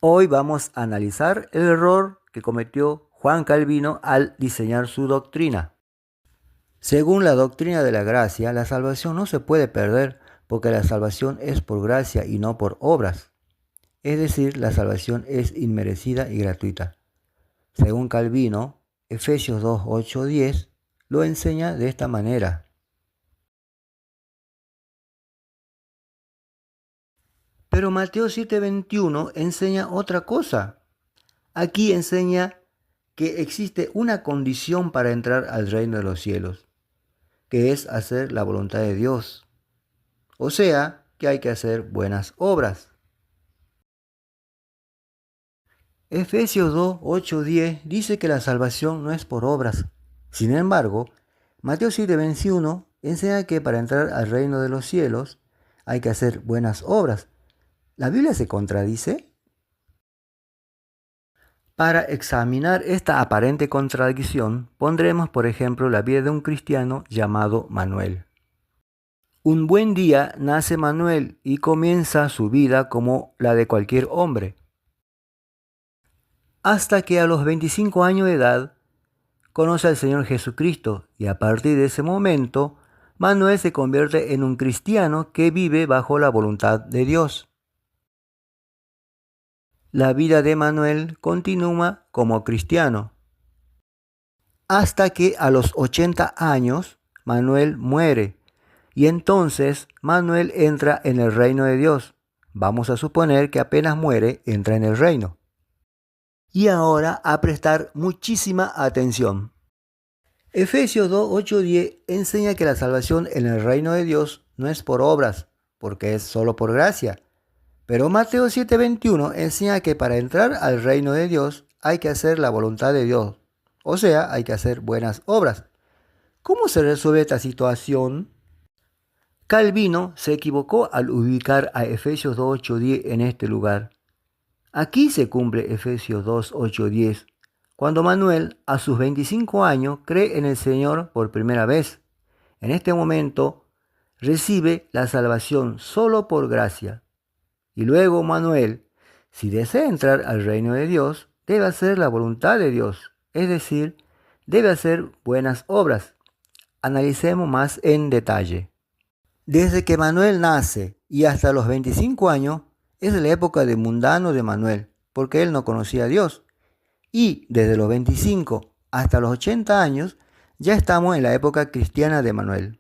Hoy vamos a analizar el error que cometió Juan Calvino al diseñar su doctrina. Según la doctrina de la gracia, la salvación no se puede perder porque la salvación es por gracia y no por obras. Es decir, la salvación es inmerecida y gratuita. Según Calvino, Efesios 2, 8, 10 lo enseña de esta manera. Pero Mateo 7:21 enseña otra cosa. Aquí enseña que existe una condición para entrar al reino de los cielos, que es hacer la voluntad de Dios. O sea, que hay que hacer buenas obras. Efesios 2, 8, 10 dice que la salvación no es por obras. Sin embargo, Mateo 7:21 enseña que para entrar al reino de los cielos hay que hacer buenas obras. ¿La Biblia se contradice? Para examinar esta aparente contradicción, pondremos por ejemplo la vida de un cristiano llamado Manuel. Un buen día nace Manuel y comienza su vida como la de cualquier hombre. Hasta que a los 25 años de edad conoce al Señor Jesucristo y a partir de ese momento Manuel se convierte en un cristiano que vive bajo la voluntad de Dios. La vida de Manuel continúa como cristiano. Hasta que a los 80 años Manuel muere y entonces Manuel entra en el reino de Dios. Vamos a suponer que apenas muere, entra en el reino. Y ahora a prestar muchísima atención. Efesios 2, 8, 10 enseña que la salvación en el reino de Dios no es por obras, porque es solo por gracia. Pero Mateo 7, 21 enseña que para entrar al reino de Dios hay que hacer la voluntad de Dios. O sea, hay que hacer buenas obras. ¿Cómo se resuelve esta situación? Calvino se equivocó al ubicar a Efesios 2, 8, 10 en este lugar. Aquí se cumple Efesios 2, 8, 10, cuando Manuel, a sus 25 años, cree en el Señor por primera vez. En este momento, recibe la salvación solo por gracia. Y luego Manuel, si desea entrar al reino de Dios, debe hacer la voluntad de Dios, es decir, debe hacer buenas obras. Analicemos más en detalle. Desde que Manuel nace y hasta los 25 años es la época de mundano de Manuel, porque él no conocía a Dios. Y desde los 25 hasta los 80 años ya estamos en la época cristiana de Manuel.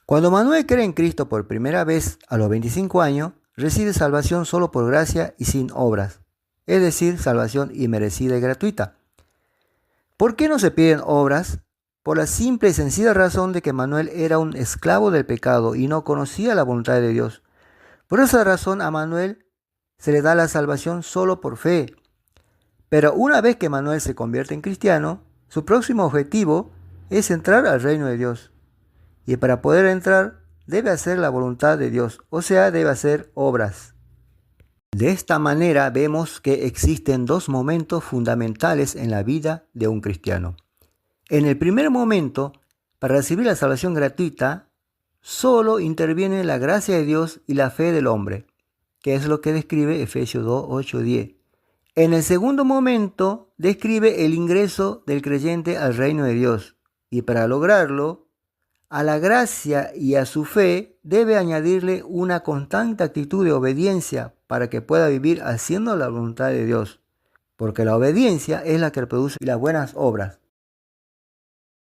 Cuando Manuel cree en Cristo por primera vez a los 25 años, recibe salvación solo por gracia y sin obras, es decir, salvación inmerecida y gratuita. ¿Por qué no se piden obras? Por la simple y sencilla razón de que Manuel era un esclavo del pecado y no conocía la voluntad de Dios. Por esa razón a Manuel se le da la salvación solo por fe. Pero una vez que Manuel se convierte en cristiano, su próximo objetivo es entrar al reino de Dios. Y para poder entrar debe hacer la voluntad de Dios, o sea, debe hacer obras. De esta manera vemos que existen dos momentos fundamentales en la vida de un cristiano. En el primer momento, para recibir la salvación gratuita, solo interviene la gracia de Dios y la fe del hombre, que es lo que describe Efesios 2, 8, 10. En el segundo momento, describe el ingreso del creyente al reino de Dios, y para lograrlo, a la gracia y a su fe debe añadirle una constante actitud de obediencia para que pueda vivir haciendo la voluntad de Dios, porque la obediencia es la que produce las buenas obras.